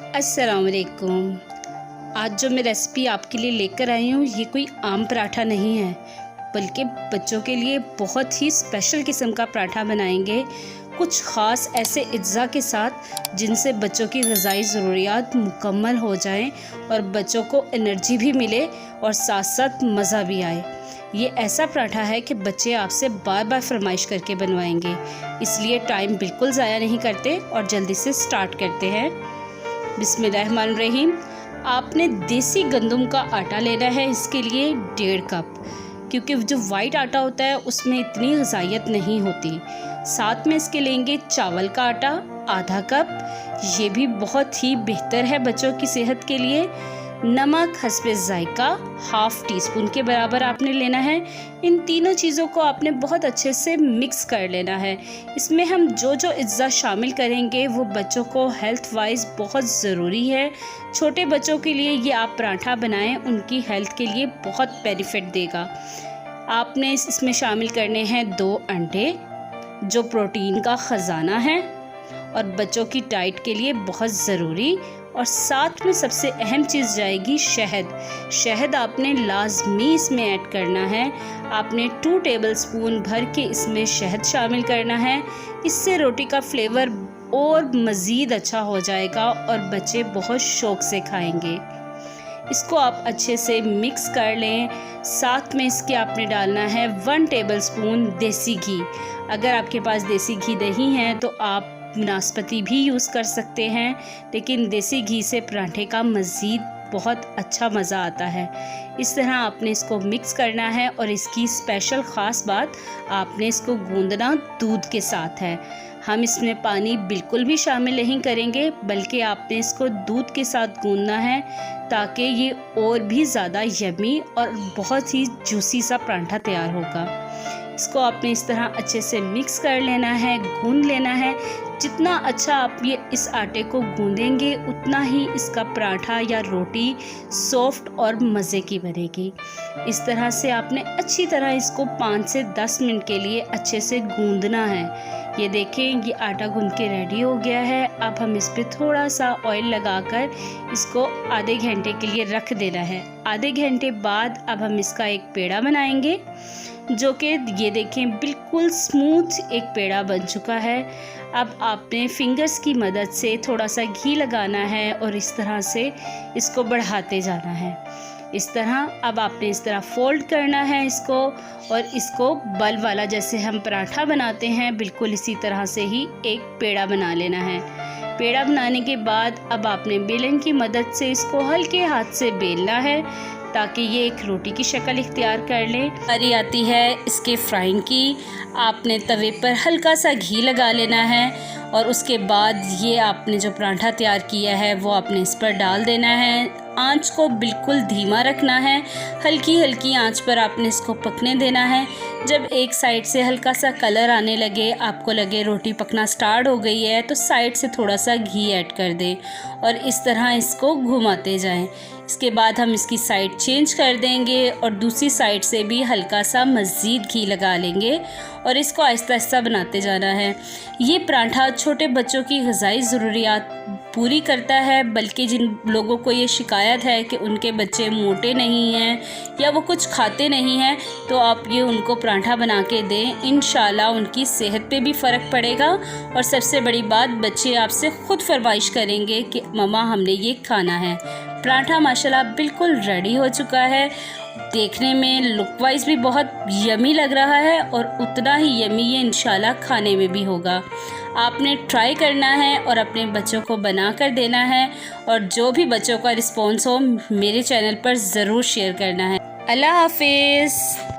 अस्सलाम वालेकुम। आज जो मैं रेसिपी आपके लिए लेकर आई हूँ ये कोई आम पराठा नहीं है, बल्कि बच्चों के लिए बहुत ही स्पेशल किस्म का पराठा बनाएंगे, कुछ ख़ास ऐसे अज्जा के साथ जिनसे बच्चों की ग़िज़ाई ज़रूरियात मुकम्मल हो जाएं और बच्चों को एनर्जी भी मिले और साथ साथ मज़ा भी आए। ये ऐसा पराठा है कि बच्चे आपसे बार बार फरमाइश करके बनवाएंगे, इसलिए टाइम बिल्कुल ज़ाया नहीं करते और जल्दी से स्टार्ट करते हैं। बिस्मिल्लाहिर्रहमानिर्रहीम। आपने देसी गंदम का आटा लेना है, इसके लिए 1.5 कप, क्योंकि जो वाइट आटा होता है उसमें इतनी ग़िज़ाइयत नहीं होती। साथ में इसके लेंगे चावल का आटा आधा कप, ये भी बहुत ही बेहतर है बच्चों की सेहत के लिए। नमक हस्बे ज़ायका 1/2 टीस्पून के बराबर आपने लेना है। इन तीनों चीज़ों को आपने बहुत अच्छे से मिक्स कर लेना है। इसमें हम जो जो अज्जा शामिल करेंगे वो बच्चों को हेल्थ वाइज बहुत ज़रूरी है। छोटे बच्चों के लिए ये आप पराठा बनाएं, उनकी हेल्थ के लिए बहुत बेनिफिट देगा। आपने इसमें शामिल करने हैं 2 अंडे, जो प्रोटीन का ख़जाना है और बच्चों की डाइट के लिए बहुत ज़रूरी। और साथ में सबसे अहम चीज़ जाएगी शहद आपने लाजमी इसमें ऐड करना है। आपने 2 टेबलस्पून भर के इसमें शहद शामिल करना है। इससे रोटी का फ्लेवर और मज़ीद अच्छा हो जाएगा और बच्चे बहुत शौक़ से खाएंगे। इसको आप अच्छे से मिक्स कर लें। साथ में इसके आपने डालना है 1 टेबलस्पून देसी घी। अगर आपके पास देसी घी नहीं है तो आप नाशपाती भी यूज़ कर सकते हैं, लेकिन देसी घी से पराठे का मज़ीद बहुत अच्छा मज़ा आता है। इस तरह आपने इसको मिक्स करना है और इसकी स्पेशल ख़ास बात, आपने इसको गूंदना दूध के साथ है। हम इसमें पानी बिल्कुल भी शामिल नहीं करेंगे, बल्कि आपने इसको दूध के साथ गूंदना है ताकि ये और भी ज़्यादा यम्मी और बहुत ही जूसी सा पराठा तैयार होगा। इसको आपने इस तरह अच्छे से मिक्स कर लेना है, गूंद लेना है। जितना अच्छा आप ये इस आटे को गूंदेंगे उतना ही इसका पराठा या रोटी सॉफ्ट और मज़े की बनेगी। इस तरह से आपने अच्छी तरह इसको 5 से 10 मिनट के लिए अच्छे से गूंदना है। ये देखें, ये आटा गूंद के रेडी हो गया है। अब हम इस पर थोड़ा सा ऑयल लगाकर इसको आधे घंटे के लिए रख देना है। आधे घंटे बाद अब हम इसका एक पेड़ा बनाएंगे, जो कि ये देखें बिल्कुल स्मूथ एक पेड़ा बन चुका है। अब आपने फिंगर्स की मदद से थोड़ा सा घी लगाना है और इस तरह से इसको बढ़ाते जाना है। इस तरह अब आपने इस तरह फोल्ड करना है इसको, और इसको बल वाला जैसे हम पराठा बनाते हैं बिल्कुल इसी तरह से ही एक पेड़ा बना लेना है। पेड़ा बनाने के बाद अब आपने बेलन की मदद से इसको हल्के हाथ से बेलना है ताकि ये एक रोटी की शक्ल इख्तियार कर ले। बारी आती है इसके फ्राइंग की। आपने तवे पर हल्का सा घी लगा लेना है और उसके बाद ये आपने जो पराठा तैयार किया है वो आपने इस पर डाल देना है। आंच को बिल्कुल धीमा रखना है, हल्की हल्की आंच पर आपने इसको पकने देना है। जब एक साइड से हल्का सा कलर आने लगे, आपको लगे रोटी पकना स्टार्ट हो गई है, तो साइड से थोड़ा सा घी ऐड कर दें और इस तरह इसको घुमाते जाएं। इसके बाद हम इसकी साइड चेंज कर देंगे और दूसरी साइड से भी हल्का सा मज़ीद घी लगा लेंगे और इसको आहिस्ता आहिस्ता बनाते जाना है। ये पराठा छोटे बच्चों की ग़िज़ाई ज़रूरियात पूरी करता है, बल्कि जिन लोगों को ये शिकायत है कि उनके बच्चे मोटे नहीं हैं या वो कुछ खाते नहीं हैं, तो आप ये उनको पराठा बना के दें। इंशाल्लाह उनकी सेहत पे भी फ़र्क पड़ेगा और सबसे बड़ी बात, बच्चे आपसे ख़ुद फरमाइश करेंगे कि मम्मा हमने ये खाना है। पराठा माशाल्लाह बिल्कुल रेडी हो चुका है। देखने में लुक वाइज भी बहुत यमी लग रहा है और उतना ही यमी ये इंशाल्लाह खाने में भी होगा। आपने ट्राई करना है और अपने बच्चों को बना कर देना है, और जो भी बच्चों का रिस्पॉन्स हो मेरे चैनल पर ज़रूर शेयर करना है। अल्लाह हाफिज़।